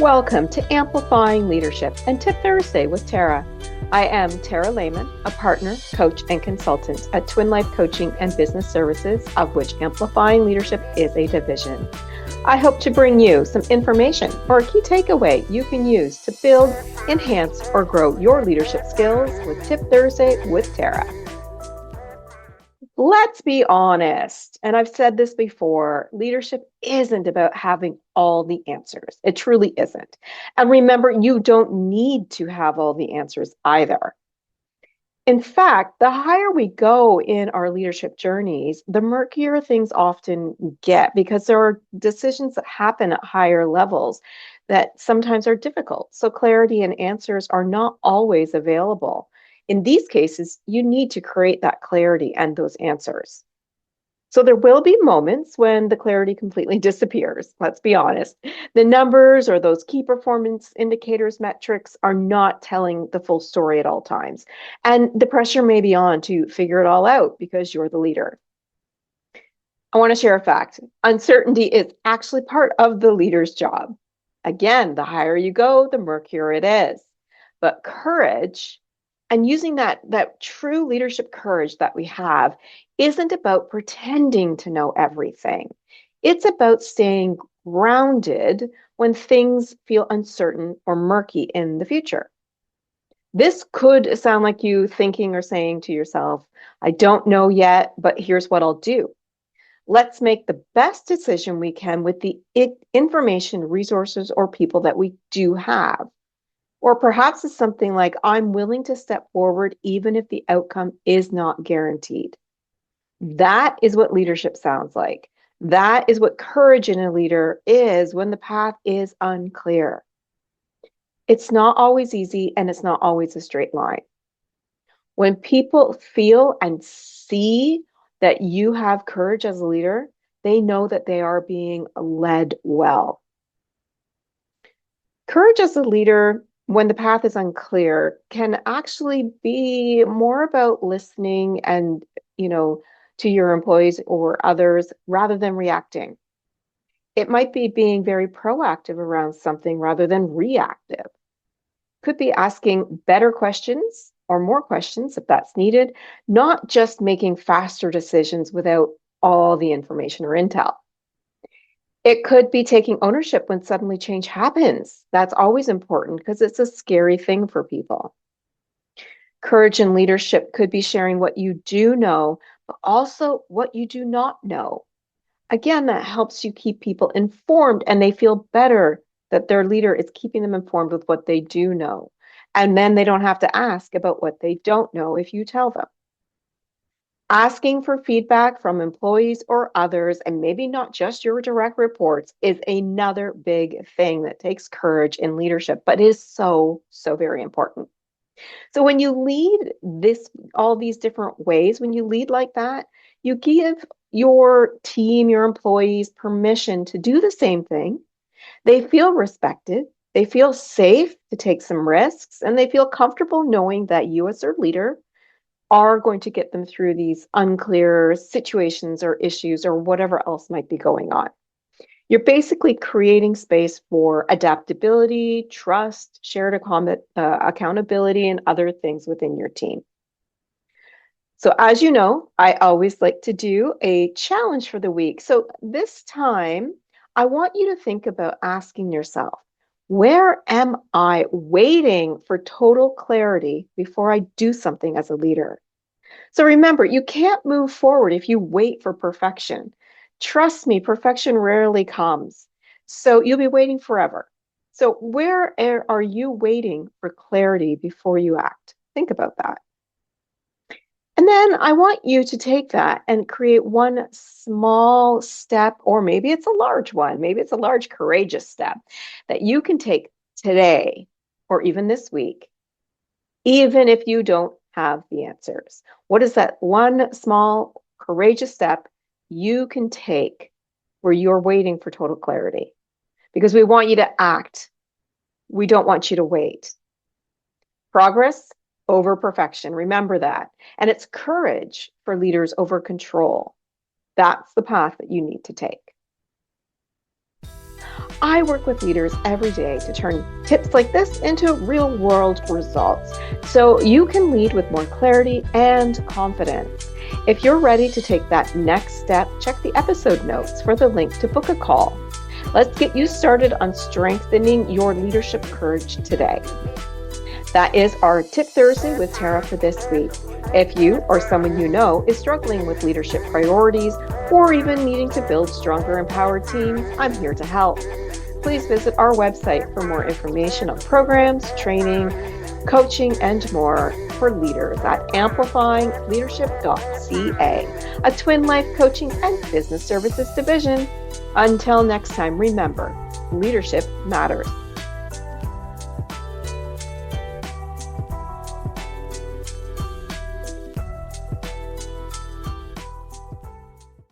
Welcome to Amplifying Leadership and Tip Thursday with Tara. I am Tara Lehman, a partner, coach, and consultant at Twin Life Coaching and Business Services, of which Amplifying Leadership is a division. I hope to bring you some information or a key takeaway you can use to build, enhance, or grow your leadership skills with Tip Thursday with Tara. Let's be honest, and I've said this before, leadership isn't about having all the answers. It truly isn't. And remember, you don't need to have all the answers either. In fact, the higher we go in our leadership journeys, the murkier things often get because there are decisions that happen at higher levels that sometimes are difficult. So clarity and answers are not always available. In these cases, you need to create that clarity and those answers. So there will be moments when the clarity completely disappears. Let's be honest. The numbers or those key performance indicators metrics are not telling the full story at all times. And the pressure may be on to figure it all out because you're the leader. I want to share a fact. Uncertainty is actually part of the leader's job. Again, the higher you go, the murkier it is. But courage, and using that true leadership courage that we have, isn't about pretending to know everything. It's about staying grounded when things feel uncertain or murky in the future. This could sound like you thinking or saying to yourself, I don't know yet, but here's what I'll do. Let's make the best decision we can with the information, resources, or people that we do have. Or perhaps it's something like, I'm willing to step forward even if the outcome is not guaranteed. That is what leadership sounds like. That is what courage in a leader is when the path is unclear. It's not always easy and it's not always a straight line. When people feel and see that you have courage as a leader, they know that they are being led well. Courage as a leader, when the path is unclear, can actually be more about listening and, to your employees or others rather than reacting. It might be being very proactive around something rather than reactive. Could be asking better questions or more questions if that's needed, not just making faster decisions without all the information or intel. It could be taking ownership when suddenly change happens. That's always important because it's a scary thing for people. Courage and leadership could be sharing what you do know, but also what you do not know. Again, that helps you keep people informed and they feel better that their leader is keeping them informed with what they do know. And then they don't have to ask about what they don't know if you tell them. Asking for feedback from employees or others, and maybe not just your direct reports, is another big thing that takes courage in leadership, but is so, so very important. So when you lead all these different ways, when you lead like that, you give your team, your employees permission to do the same thing. They feel respected. They feel safe to take some risks, and they feel comfortable knowing that you as their leader are going to get them through these unclear situations or issues or whatever else might be going on. You're basically creating space for adaptability, trust, shared accountability, and other things within your team. So as you know, I always like to do a challenge for the week. So this time, I want you to think about asking yourself, where am I waiting for total clarity before I do something as a leader? So remember, you can't move forward if you wait for perfection. Trust me, perfection rarely comes. So you'll be waiting forever. So where are you waiting for clarity before you act? Think about that. And then I want you to take that and create one small step, or maybe it's a large one. Maybe it's a large, courageous step that you can take today or even this week, even if you don't have the answers. What is that one small, courageous step you can take where you're waiting for total clarity? Because we want you to act. We don't want you to wait. Progress over perfection. Remember that. And it's courage for leaders over control. That's the path that you need to take. I work with leaders every day to turn tips like this into real world results so you can lead with more clarity and confidence. If you're ready to take that next step, check the episode notes for the link to book a call. Let's get you started on strengthening your leadership courage today. That is our Tip Thursday with Tara for this week. If you or someone you know is struggling with leadership priorities or even needing to build stronger, empowered teams, I'm here to help. Please visit our website for more information on programs, training, coaching, and more for leaders at amplifyingleadership.ca, a Twin Life coaching and business services division. Until next time, remember, leadership matters.